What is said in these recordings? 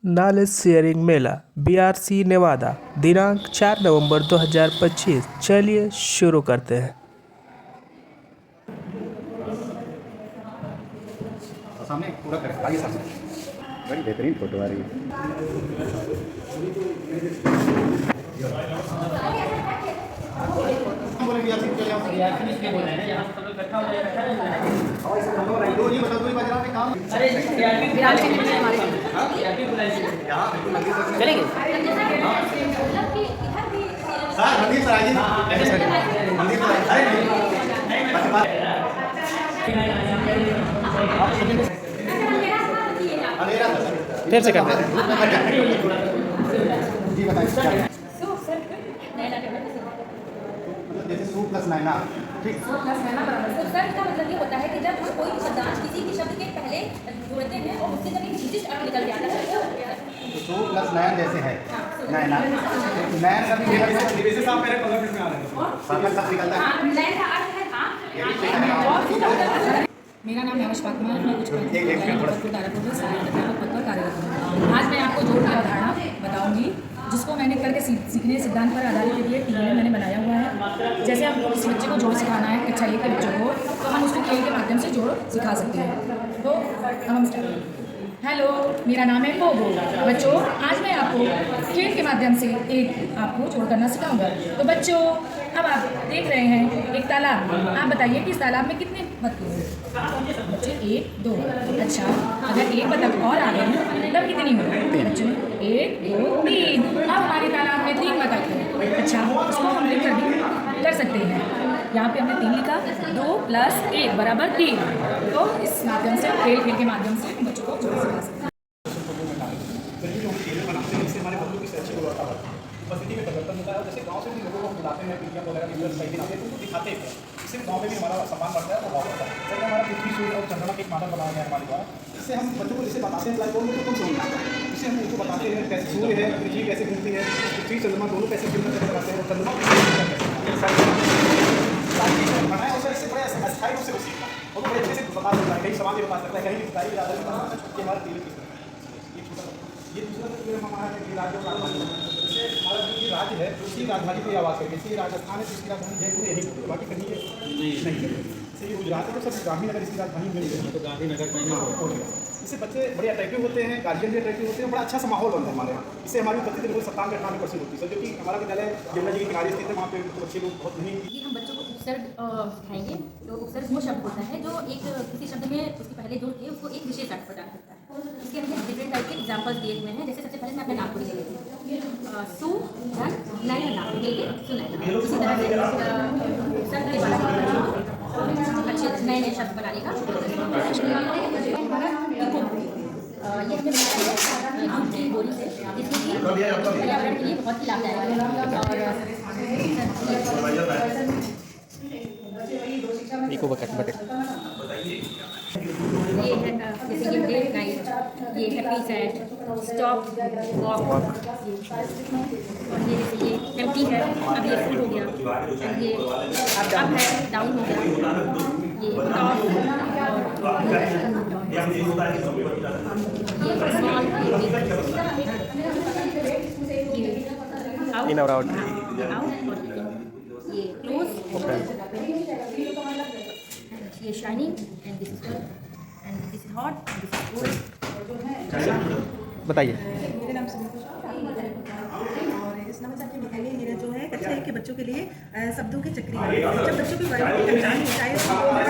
Knowledge sharing मेला BRC Newada दिनांक 4 नवंबर 2025। चलिए शुरू करते हैं। सामने पूरा करें, आगे सामने बड़ी बेहतरीन फोटो आ रही है। चलेंगे फिर से करते हैं। जी बताइए, जैसे सू प्लस नैना, ठीक। सर इसका मतलब ये होता है कि जब हम कोई भी शब्दांश किसी के शब्द के पहले जोड़ते हैं और उससे जब एक विशिष्ट अर्थ निकल जाता है तो सू प्लस नैन जैसे है नैना, नैन का भी निकलता है। नैन का अर्थ है आँख। मेरा नाम है फातिमा, मैं कुछ दारापुर में सहायक अध्यापक पद पर कार्यरत हूँ। आज मैं आपको जोड़ की अवधारणा बताऊंगी, जिसको मैंने करके सीखने सिद्धांत पर आधारित के लिए टीम में मैंने बनाया हुआ है। जैसे हम किसी बच्चे को जोड़ सिखाना है, कक्षा एक के बच्चों को, तो हम उसको खेल के माध्यम से जोड़ सिखा सकते हैं। तो हम हेलो, मेरा नाम है पोगो। बच्चों, आज मैं आपको खेल के माध्यम से एक आपको जोड़ करना सिखाऊंगा। तो बच्चों, अब आप देख रहे हैं एक तालाब। आप बताइए कि इस तालाब में कितने बतख हैं? बच्चे 1 2। अच्छा, अगर एक बतख और आ गए तब कितनी होगी? बच्चों 1 2 3। अब हमारे तालाब में 3 बतख हैं। अच्छा, उसको हम लिख कर सकते हैं। यहाँ पे हमने 3 लिखा, 2 + 1 = 3। तो इस माध्यम से खेल के माध्यम से बच्चों को जोड़ सिखा सकते हैं। उपस्थिति में परिवर्तन होता है। जैसे गांव से भी लोगों को बुलाते हैं, पीढ़ियाँ वगैरह मिलकर सही दिन आते हैं, तो उनको दिखाते हैं। इससे गांव में भी हमारा सम्मान बढ़ता है और बहुत होता है। जैसे हमारा पृथ्वी सूर्य और चंद्रमा के एक मॉडल बनाया गया है हमारे द्वारा। इससे हम बच्चों को जैसे बताते हैं ब्लैक बोर्ड में, तो कौन समझना है। इससे हम उनको बताते हैं कैसे सूर्य है, पृथ्वी कैसे घूमती है, पृथ्वी चंद्रमा दोनों कैसे घूमते हैं, बताते हैं और चंद्रमा इससे बड़े अस्थायी रूप से सीखना और बड़े अच्छे से बता सकता है। कहीं समाज में बता सकता है, कहीं भी हमारा ये दूसरा हमारा राज्य जैसे हमारा जो ये राज्य है, उसी राजधानी की आवाज़ करेंगे। जैसे राजस्थान है, जिसकी राजधानी जयपुर यही होगी, बाकी कहीं नहीं है। जैसे ये गुजरात है, तो सब गांधीनगर इसकी राजधानी मिल गई, तो गांधीनगर कहीं हो गया। इससे बच्चे बड़े अट्रैक्टिव होते हैं, गार्जियन भी अट्रैक्टिव होते हैं, बड़ा अच्छा सा माहौल बनता है हमारे यहाँ। इससे हमारी उपस्थिति लगभग 97-98% होती है, जो कि हमारा विद्यालय यमुना जी के किनारे स्थित है। वहाँ पे बच्चे लोग बहुत नहीं। ये हम बच्चों को उपसर्ग सिखाएंगे। तो उपसर्ग वो शब्द होता है जो एक किसी शब्द में उसके पहले जोड़ के उसको एक विशेष अर्थ प्रदान करता है। इसके अंदर डिफरेंट टाइप के एग्जाम्पल्स दिए हुए हैं। जैसे सबसे पहले मैं अपने नाम को ले लेती हूँ, सु धन नैना, सुनैना। इसी तरह से उपसर्ग के बाद अच्छे नए नए शब्द बनाने का ये हमने बनाया है दूध की बोरी से, जिसमें कि पर्यावरण के लिए बहुत ही लाभदायक है। ये है जैसे ये डे नाइट, ये हैप्पी सैड, स्टॉप वॉक, और ये जैसे ये एम्प्टी है, अब ये फुल हो गया, और ये अप है, डाउन हो गया, ये टॉप, ये स्मॉल, इन और आउट, ये क्लोज, ये shining, and this is hot, this is cold. बताइए। मेरा नाम सुनीता और इस नमस्कार के विद्यालय मेरा जो है कक्षा 1 के बच्चों के लिए शब्दों के चक्री है। जब बच्चों की वर्णों की पहचान हो जाए,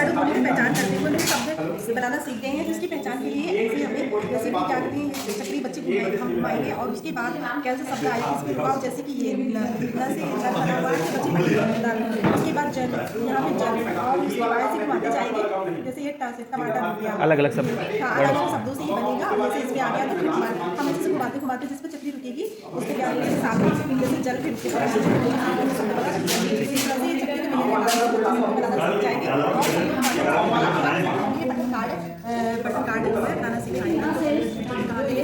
वर्णों की पहचान करते हुए शब्द बनाना सीख गए हैं, जिसकी पहचान के लिए ऐसे हमें जैसे कि क्या कहते हैं चक्री बच्चे हम घुमाएंगे और उसके बाद कैसे शब्द आएंगे इसमें रुकाव, जैसे कि ये न से बना हुआ है बच्चे, उसके बाद जल, यहाँ पे जल, और उसके बाद ऐसे घुमाते जाएंगे। जैसे ये टमाटर हो गया, अलग अलग शब्द, अलग अलग शब्दों से ही बनेगा। जैसे इसमें आ गया तो फिर हम ऐसे घुमाते घुमाते जिस पर चक्री रुकेगी उसके बाद साथ में जैसे जल फिर रुकेगा, इस तरह से चक्री के बनाना सीख जाएंगे। और ये बटन कार्ड जो है बनाना सिखाएंगे। ये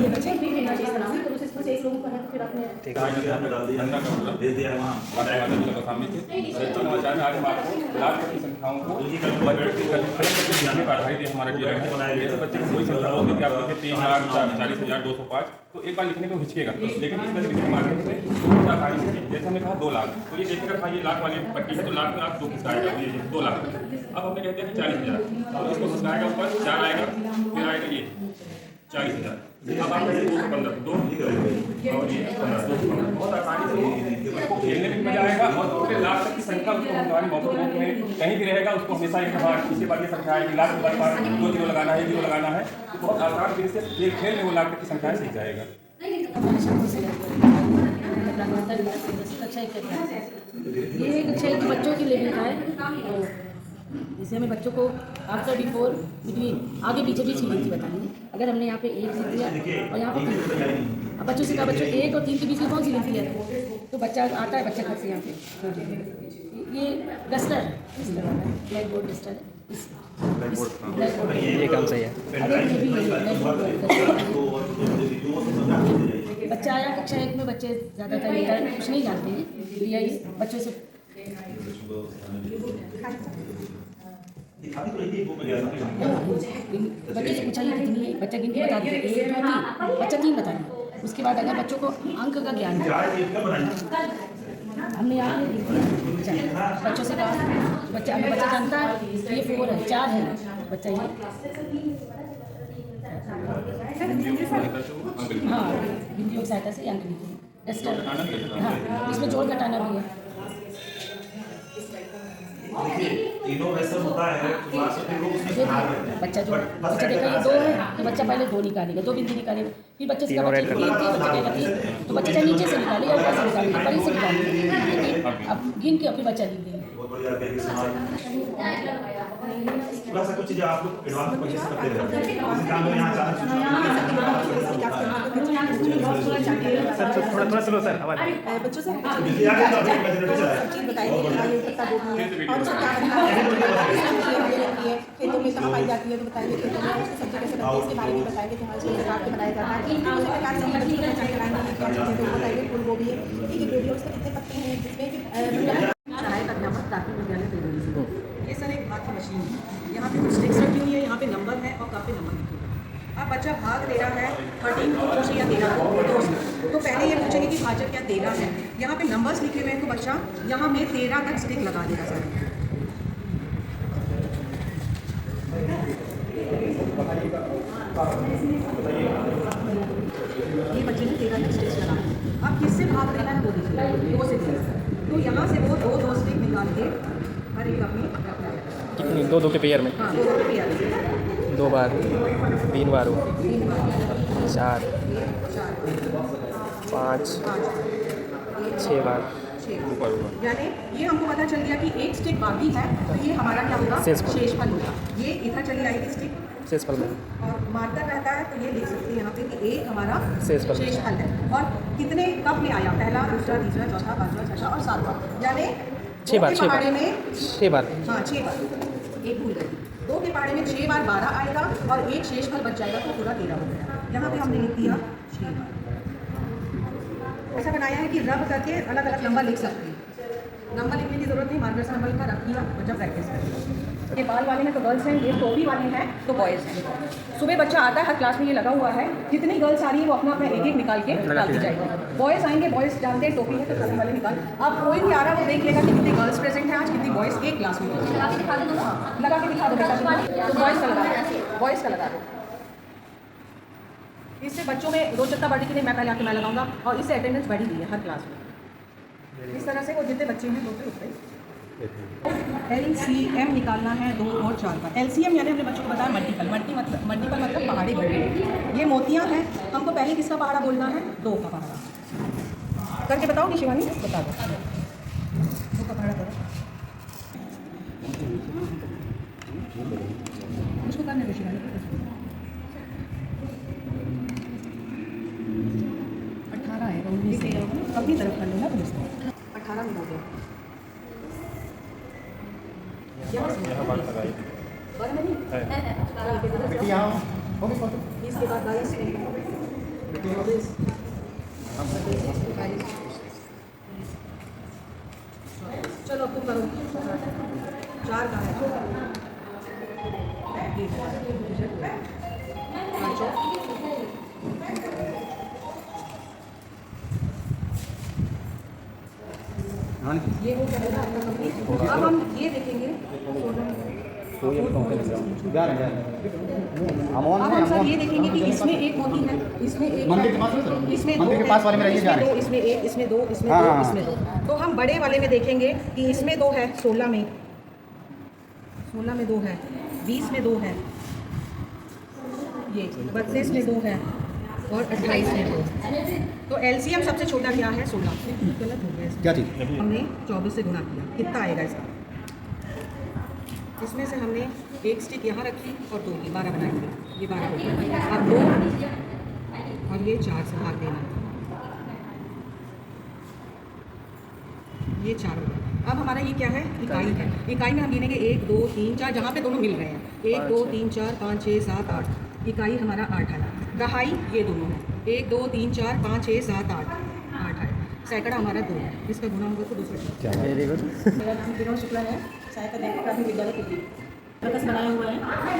बच्चे ठीक है, भेज दिया है वहाँ सामने से। आज हम आपको लाभ संख्याओं को बच्चों के करने पर आधारित ये हमारा ड्रिल है। जैसे बच्चे को कोई संख्या होगी कि आप देखिए 3,40,205, तो एक बार लिखने को हिचकेगा, लेकिन इस तरह लिखने के माध्यम से आसानी से, जैसे हमने कहा 2 लाख, तो ये देखेगा भाई ये लाख वाली पट्टी है, तो लाख में आप 2 खिसकाएगा, ये 2 लाख। अब हमने कहते हैं 40,000, तो इसको खिसकाएगा ऊपर 4 आएगा, फिर आएगा ये 40,000। अब आप 215 2 और ये 15 बहुत आसानी से खेलने में मजा आएगा। और पूरे लाख तक की संख्या उसको हमारे मौके में कहीं भी रहेगा, उसको हमेशा एक बार किसी बार ये संख्या आएगी लाख के बार 2 जीरो लगाना है, 1 जीरो लगाना है, तो बहुत आसान तरीके से खेल में वो लाख तक की संख्याएं सीख जाएगा। ये एक अच्छा एक बच्चों के लेवल का है, जैसे हमें बच्चों को आफ्टर बिफोर बिटवीन आगे पीछे भी सीरीज बतानी है। अगर हमने यहाँ पे 1 लिख दिया और यहाँ पे 3, अब बच्चों से कहा बच्चों 1 और 3 के बीच में कौन सी लिख दिया, तो बच्चा आता है, बच्चा घर से यहाँ पे ये डस्टर है, ब्लैक बोर्ड डस्टर है, ये काम सही है। बच्चा आया कक्षा 1 में, बच्चे ज़्यादातर कुछ नहीं जानते हैं, लिया ये बच्चों से बच्चे से पूछा ये कितनी है, बच्चा गिन के बता दिया 1 2 3, बच्चा 3 बता दिया। उसके बाद अगर बच्चों को अंक का ज्ञान है, हमने यहाँ बच्चों से कहा बच्चा जानता है ये 4 है 4 है, बच्चा ये हाँ बिंदियों की सहायता से अंक लिखे डस्टर, हाँ इसमें जोड़ घटाना भी है। बच्चा जो बच्चा देखा ये 2 है, तो बच्चा पहले 2 निकालेगा, 2 बिंदी निकालेगा, फिर बच्चे से कहा बच्चा 3 तो बच्चा चाहे नीचे से निकाले या ऊपर से निकाले, ऊपर से निकाले, अब गिन के अपने बच्चा लिख देंगे। थोड़ा सा कुछ चीज़ें आप लोग एडवांस में कोशिश करते रहते हैं, इसी काम में यहाँ थोड़ा स्लो सर, आवाज़ बच्चों से चीज़ बताएंगे और उसको क्या खेतों में कहाँ पाई जाती है, तो बताएंगे खेतों में उसकी सब्जी कैसे बनती है इसके बारे में बताएंगे, कि हाँ इस प्रकार के बनाया जाता है, उसी प्रकार से बच्चों को पहचान कराएंगे क्या चीज़ें, तो बताएंगे फूल गोभी है, ठीक है गोभी उसके कितने पत्ते हैं, जिसमें सहायक अध्यापक प्राथमिक विद्यालय तेलुगु। ये सर एक भाग की मशीन है, यहाँ पे कुछ स्टिक्स रखी हुई है, यहाँ पे नंबर है और काफ़ी नंबर लिखे हुए हैं। अब बच्चा भाग दे रहा है 13 को 2 से या 13 को 2 से, तो पहले ये पूछेंगे कि भाजक क्या 13 है, यहाँ पे नंबर्स लिखे हुए हैं, तो बच्चा यहाँ में 13 तक स्टिक लगा देगा सर। ये बच्चे ने 13 तक स्टिक्स लगा दिए। अब किससे भाग देना है वो देखिए, 2 से 13, तो यहाँ से वो 2 स्टिक निकाल के हर एक अपनी कितनी 2 के पेयर में, हाँ 2 के पेयर 2 बार 3 बार 4 5 6 बार, यानी ये हमको पता चल गया कि एक स्टिक बाकी है, तो ये हमारा क्या होगा, शेषफल होगा। ये इधर चली आएगी स्टिक शेषफल में, और मार्कर रहता है, तो ये लिख सकते हैं यहाँ पे कि एक हमारा शेषफल है। और कितने कब में आया, पहला दूसरा तीसरा चौथा पांचवा छठा और सातवां, यानी 6 बार, 6 बार में 6 बार, हाँ 6 बार, एक भूल गई, 2 के पहाड़े में 6 बार 12 आएगा और एक शेषफल बच जाएगा, तो पूरा 13 हो गया। यहाँ पे हमने लिख दिया 6 बार। ऐसा बनाया है कि रब करके अलग अलग नंबर लिख सकते हैं, नंबर लिखने की जरूरत नहीं, मार्कर से नंबर लिखा रख दिया, बच्चा प्रैक्टिस करेगा। ये बाल वाले हैं तो गर्ल्स हैं, ये टोपी वाले हैं तो बॉयज़ हैं। सुबह बच्चा आता है, हर क्लास में ये लगा हुआ है, जितनी गर्ल्स आ रही है वो अपना अपना एक एक निकाल के डालती जाएगी। बॉयज़ आएंगे, बॉयज़ जानते हैं टोपी है तो टोपी वाले निकाल, अब कोई भी आ रहा है वो देख लेगा कि कितनी गर्ल्स प्रेजेंट है आज, कितनी बॉयज़ एक क्लास में लगा के दिखा दो बेटा, तो बॉयज़ का लगा दो, बॉयज़ का लगा दो। इससे बच्चों में रोचकता बढ़ी कि नहीं मैं पहले आके मैं लगाऊंगा, और इससे अटेंडेंस बढ़ी हुई है हर क्लास में। इस तरह से वो जितने बच्चे हैं टोटल उतने LCM निकालना है 2 और 4 का। LCM यानी हमने बच्चों को बताया मल्टीपल मतलब पहाड़ी बोलते हैं। ये मोतियाँ हैं, हमको पहले किसका पहाड़ा बोलना है, 2 का पहाड़ा करके बताओगी शिवानी, बता दो 2 का पहाड़ा करो, उसको करने दो शिवानी। 18 है, अपनी तरफ कर लेना, 18 में हो गया। इसके बाद 22 चलो अब तुम करो, 4 का है। हाँ ये हो गया आपका कंप्लीट। अब हम ये देखेंगे अब हम सर ये देखेंगे कि इसमें एक मोती है, इसमें एक मंदिर के पास है सर? इसमें मंदिर के पास वाले में रहिए जा रहे हैं। इसमें एक, इसमें दो, इसमें हाँ, दो, हाँ, इसमें दो। तो हम बड़े वाले में देखेंगे कि इसमें 2 है, 16 में 2 है, 20 में 2 है, ये 32 में 2 है और 28 में 2। तो एलसीएम सबसे छोटा क्या है? 16। गलत हो गया इसमें। क्या चीज़? हमने 24 से गुना किया, कितना आएगा इसका? इसमें से हमने एक स्टिक यहाँ रखी और 2 की 12 बनाएंगे, ये 12 हो गया। अब 2 और ये 4 से भाग देना, ये 4 हो गया। अब हमारा ये क्या है? इकाई है। इकाई में हम गिनेंगे 1 2 3 4, जहाँ पे दोनों मिल रहे हैं 1 2 3 4 5 6 7 8। इकाई हमारा 8 है। दहाई ये दोनों है 1 2 3 4 5 6 7 8 है। सैकड़ा हमारा 2 है, इसका गुना होगा तो 200। मेरा नाम विनोद शुक्ला है, सहायता बैंक प्राथमिक विद्यालय दिल्ली। प्रकस बनाया हुआ है,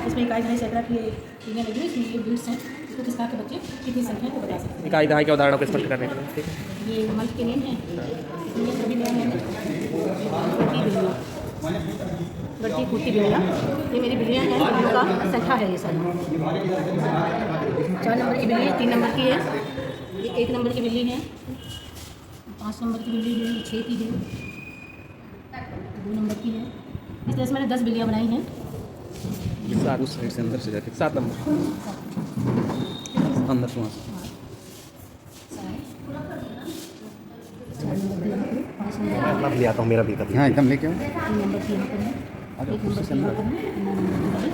इसमें इकाई दहाई सैकड़ा की टीमें लगी हुई, इसमें ये बिट्स हैं, इसको किस तरह के बच्चे कितनी संख्या है वो बता सकते हैं। इकाई दहाई के उदाहरणों को स्पष्ट करने के लिए, ठीक है। ये मंथ के नेम है, ये सभी नेम है। बढ़ती फूटती बिल्लियाँ, ये मेरी बिल्लियाँ हैं, उनका संख्या है ये सर। 4 नंबर की बिल्ली है, 3 नंबर की है, ये 1 नंबर की बिल्ली है, 5 नंबर की बिल्ली है, 6 की है, 2 नंबर की है। इस तरह से मैंने 10 बिल्लियाँ बनाई हैं। उस साइड से अंदर से जाके 7 नंबर अंदर से वहाँ से। 5 नंबर मैं ले आता हूँ, मेरा भी कभी। हाँ एकदम लेके आओ। 3 नंबर की यहाँ पर है, 1 नंबर की यहाँ पर है, 9 नंबर की है।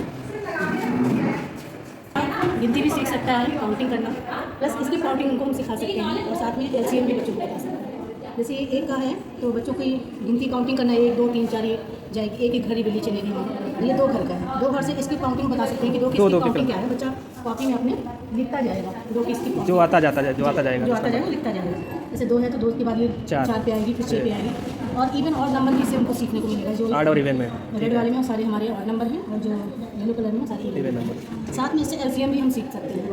गिनती भी सीख सकता है, काउंटिंग करना, प्लस इसकी काउंटिंग उनको हम सिखा सकते हैं और साथ में एलसीएम भी बच्चों को बता सकते हैं। जैसे ये 1 का है तो बच्चों की गिनती काउंटिंग करना है, 1 2 3 4 ये जाएगी, एक घड़ी बिल्ली चलेगी वहाँ। ये 2 घर का है, 2 घर से इसकी काउंटिंग बता सकते हैं कि 2 की काउंटिंग क्या है। बच्चा कॉपी में अपने लिखता जाएगा 2 की इसकी जो आता जाएगा जो आता जाएगा लिखता जाएगा। जैसे 2 है तो 2 के बाद ये 4 पे आएगी, फिर 6 पे आएगी, और इवन और नंबर भी से उनको सीखने को मिलेगा। जो आर्ट और इवेंट में रेड वाले में सारे हमारे और नंबर हैं, और जो येलो कलर में सारे इवेंट नंबर। साथ में इससे एलसीएम भी हम सीख सकते हैं,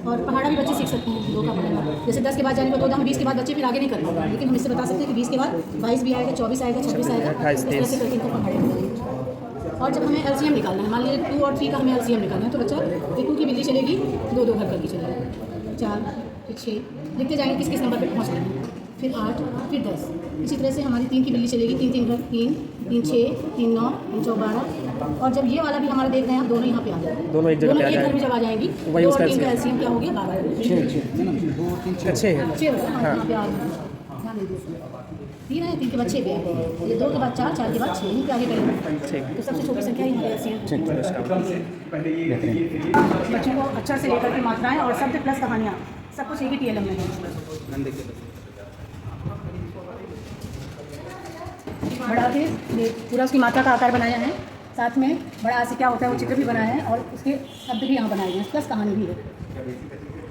और पहाड़ा भी बच्चे सीख सकते हैं 2 का पहाड़ा। जैसे 10 के बाद जाने को 2 हम 20 के बाद बच्चे फिर आगे नहीं कर पाएंगे, लेकिन हम इससे बता सकते हैं कि 20 के बाद 22 भी आएगा, 24 आएगा, 26 आएगा, इस तरह से करके इनको पहाड़े मिलेंगे। और जब हमें एलसीएम निकालना है, मान लीजिए 2 और 3 का हमें एलसीएम निकालना है, तो बच्चा 1 की बिल्ली चलेगी, 2 2 घर करके चलेगी, 4 फिर 6 लिखते जाएंगे किस किस नंबर पर पहुँच रहे, फिर 8 फिर 10। इसी तरह से हमारी 3 की बिल्ली चलेगी, 3 3 घर 3 3 6 3 9 3 4 12। और जब ये वाला भी हमारा देख रहे हैं आप, दोनों यहाँ पे आ जाएंगे, दोनों एक जगह पे आ एक घर में जाएंगे। जब आ जाएंगी, वही 2 उसका और 3 का एलसीएम क्या हो गया 12। 6 है। 6 यहाँ पे आ गए, 3 है, 3 के बाद 6 पे आए, ये 2 के बाद 4 4 के बाद 6, यहीं पे आगे करेंगे। तो सबसे छोटी संख्या ही हमारे एलसीएम। बच्चों को अक्षर से लेकर के मात्राएं और शब्द प्लस कहानियाँ सब कुछ एक ही टीएलएम में है। बड़ा फिर ये पूरा उसकी मात्रा का आकार बनाया है, साथ में बड़ा से क्या होता है वो चित्र भी बनाया है, और उसके शब्द भी यहाँ बनाए गए हैं, प्लस कहानी भी है।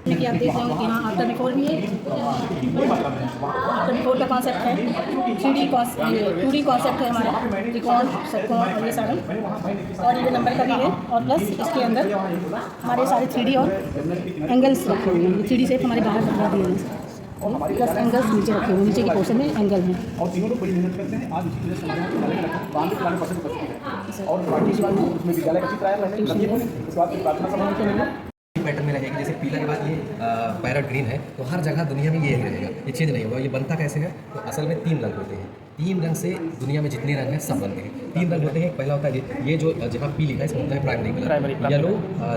कि आप देख रहे हो कि यहाँ आफ्टर बिफोर भी है, आफ्टर बिफोर का कॉन्सेप्ट है, 2D कॉन्सेप्ट है हमारा, त्रिकोण षटकोण और ये सारे, और ये नंबर का भी है, और प्लस इसके अंदर हमारे सारे 3D और एंगल्स रखे हुए हैं। 3D शेप हमारे बाहर बना दिए हैं, प्लस एंगल्स नीचे रखे हुए हैं, नीचे के पोर्शन में एंगल हैं। और तीनों लोग बड़ी मेहनत करते हैं। आज इसी वजह से बांध के खिलाने पसंद करते हैं, और बाकी इस बार उसमें विद्यालय का चित्र आया पहले, उसके बाद फिर प्रार्थना सभा करेंगे। पैटर्न में रहेगी। जैसे पीला के बाद ये पैरट ग्रीन है, तो हर जगह दुनिया में ये रहेगा, ये चेंज नहीं होगा। ये बनता कैसे है? तो असल में 3 रंग होते हैं, 3 रंग से दुनिया में जितने रंग हैं सब बनते हैं। 3 रंग होते हैं, पहला होता है ये जो जहाँ पी लिखा है इसमें होता है प्राइमरी कलर, येलो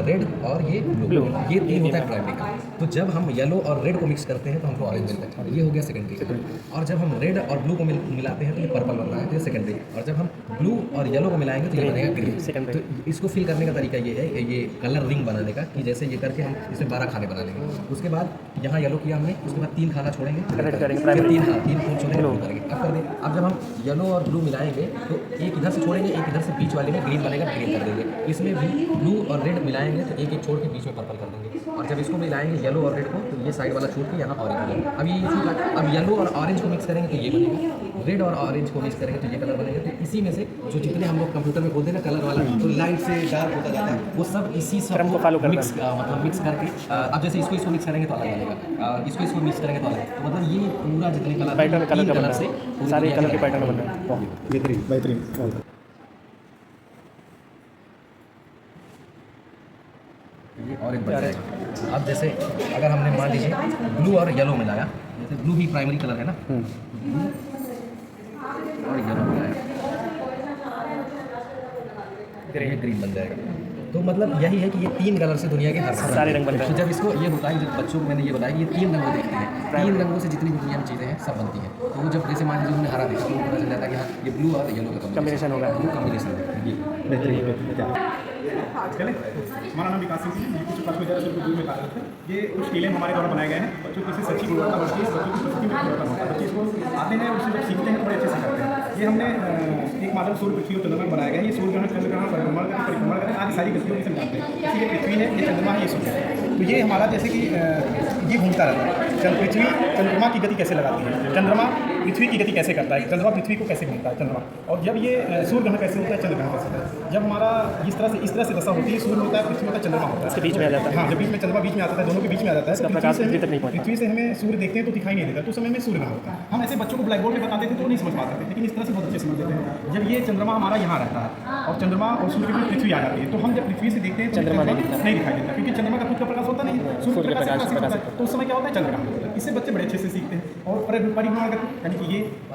रेड और ये ब्लू, ये 3 होता है प्राइमरी कलर। तो जब हम येलो और रेड को मिक्स करते हैं तो हमको ऑरेंज मिलता है, ये हो गया सेकेंडरी कलर। और जब हम रेड और ब्लू को मिलाते हैं तो ये पर्पल बन रहा है, तो ये सेकेंडरी। और जब हम ब्लू और येलो को मिलाएंगे तो ये बनेगा ग्रीन। तो इसको फिल करने का तरीका ये है, ये कलर रिंग बनाने का, कि जैसे ये करके हम इसमें 12 खाने बना लेंगे। उसके बाद यहाँ येलो किया हमने, उसके बाद 3 खाना छोड़ेंगे, फिर 3 फूल छोड़ेंगे, करेंगे। अब कर दें, अब जब हम येलो और ब्लू मिलाएंगे तो एक इधर से छोड़ेंगे, एक इधर से बीच वाले में ग्रीन बनेगा, ग्रीन कर देंगे। इसमें भी ब्लू और रेड मिलाएंगे तो एक छोड़ के बीच में पर्पल कर देंगे। और जब इसको मिलाएंगे येलो और रेड को तो ये साइड वाला छूट के यहाँ ऑरेंज होगा। अब ये छूट अब येलो और ऑरेंज को मिक्स करेंगे तो ये बनेगा, रेड और ऑरेंज को मिक्स करेंगे तो ये कलर बनेगा। तो इसी में से जो जितने हम लोग कंप्यूटर में बोलते हैं ना कलर वाला, तो लाइट से डार्क होता जाता है, वो सब इसी सब क्रम को follow करता मिक्स मतलब मिक्स करके अब जैसे इसको मिक्स करेंगे तो अलग बनेगा, इसको मिक्स करेंगे तो अलग। तो मतलब ये पूरा जितने कलर पैटर्न कलर का बन कलर रहा से है, सारे कलर के पैटर्न बन रहे हैं। बेहतरीन बेहतरीन। ये ऑरेंज बन जाएगा। अब जैसे अगर हमने मान लीजिए ब्लू और येलो मिलाया, जैसे ब्लू ही प्राइमरी कलर है ना, ब्लू और येलो मिलाया, ये ग्रीन बन जाएगा। तो मतलब यही है कि ये 3 कलर से दुनिया के हर सारे रंग बनते हैं। तो जब इसको ये होता है, जब बच्चों को मैंने ये बताया कि ये 3 रंग देखते हैं, 3 रंगों से जितनी भी दुनिया में चीज़ें हैं सब बनती हैं। तो वो जब जैसे मान लीजिए उन्होंने हरा देखा तो उनको पता चल जाता है कि हाँ ये ब्लू और येलो का कॉम्बिनेशन होगा। ब्लू कॉम्बिनेशन है ये। बेहतरीन। चले, हमारा नाम विकास सिंह है, कुछ काफी ज़्यादा सिर्फ दूर में कार्यरत है। ये कुछ टीलें हमारे द्वारा बनाए गए हैं बच्चों की सच्ची गुणवत्ता बढ़ती है, बच्चों की प्रस्तुति में गुणवत्ता बढ़ता है, बच्चे इसको आते हैं और उससे जब सीखते हैं तो बड़े अच्छे से करते हैं। ये हमने एक मॉडल सूर्य पृथ्वी और चंद्रमा बनाया गया है। ये सूर्य ग्रहण चंद्र ग्रहण परिक्रमण करके आदि सारी गतियों को समझाते हैं। ये पृथ्वी है, ये चंद्रमा है, ये सूर्य है। तो ये हमारा जैसे कि ये घूमता रहता है, पृथ्वी चंद्रमा की गति कैसे लगाती है, चंद्रमा पृथ्वी की गति कैसे करता है, चंद्रमा पृथ्वी को कैसे घूमता है चंद्रमा, और जब ये सूर्य ग्रहण कैसे होता है, चंद्र ग्रहण कैसे होता है। जब हमारा इस तरह से दशा होती है, सूर्य होता है, पृथ्वी होता है, चंद्रमा होता है, इसके बीच में आ जाता है। हाँ, जब बीच में चंद्रमा बीच में आता है, दोनों के बीच में आ जाता है, तो प्रकाश पृथ्वी तक नहीं पहुंचता। पृथ्वी से हमें सूर्य देखते हैं तो दिखाई नहीं देता, तो उस समय में सूर्य ग्रहण होता है। हम ऐसे बच्चों को ब्लैक बोर्ड में बताते थे तो नहीं समझ पाते थे, लेकिन इस तरह से बहुत अच्छे समझ लेते हैं। जब ये चंद्रमा हमारा यहाँ रहता है और चंद्रमा और सूर्य के बीच पृथ्वी आ जाती है, तो हम जब पृथ्वी से देखते हैं तो चंद्रमा नहीं दिखाई देता, क्योंकि चंद्रमा का खुद का प्रकाश होता नहीं है, सूर्य का प्रकाश से होता है। तो उस समय क्या होता है, चंद्र ग्रहण होता है। इससे बच्चे बड़े अच्छे से सीखते हैं। और परिक्रमा गति, यानी कि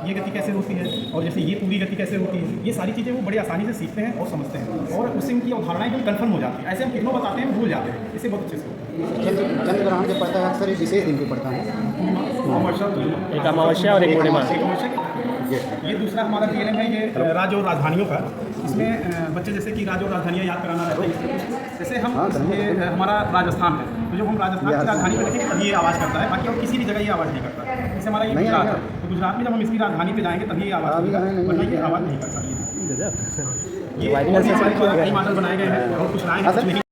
ये गति कैसे होती है और जैसे ये पूरी गति कैसे होती है, ये सारी चीज़ें वो बड़ी आसानी से सीखते हैं और समझते हैं, और उससे उनकी अवधारणाएं भी कन्फर्म हो जाती है। ऐसे हम कितनों बताते हैं भूल जाते हैं, इससे बहुत अच्छे से होता है। चंद्र ग्रहण जब पड़ता है अक्सर एक विशेष दिन पे पड़ता है, एक अमावस्या और एक पूर्णिमा। ये दूसरा हमारा TLM है, ये राज्य और राजधानियों का। इसमें बच्चे जैसे कि राज्य और राजधानियाँ याद कराना रहता है। जैसे हम ये हमारा राजस्थान है, तो जब हम राजस्थान की राजधानी पर देखेंगे तभी ये आवाज़ करता है, बाकी और किसी भी जगह ये आवाज़ नहीं करता। जैसे हमारा ये गुजरात है, तो गुजरात में जब हम इसकी राजधानी पे जाएंगे तभी ये आवाज़ करेगा, वरना ये आवाज़ नहीं करता। ये हमारे कई मॉडल बनाए गए हैं और कुछ लाए हैं, कुछ नहीं।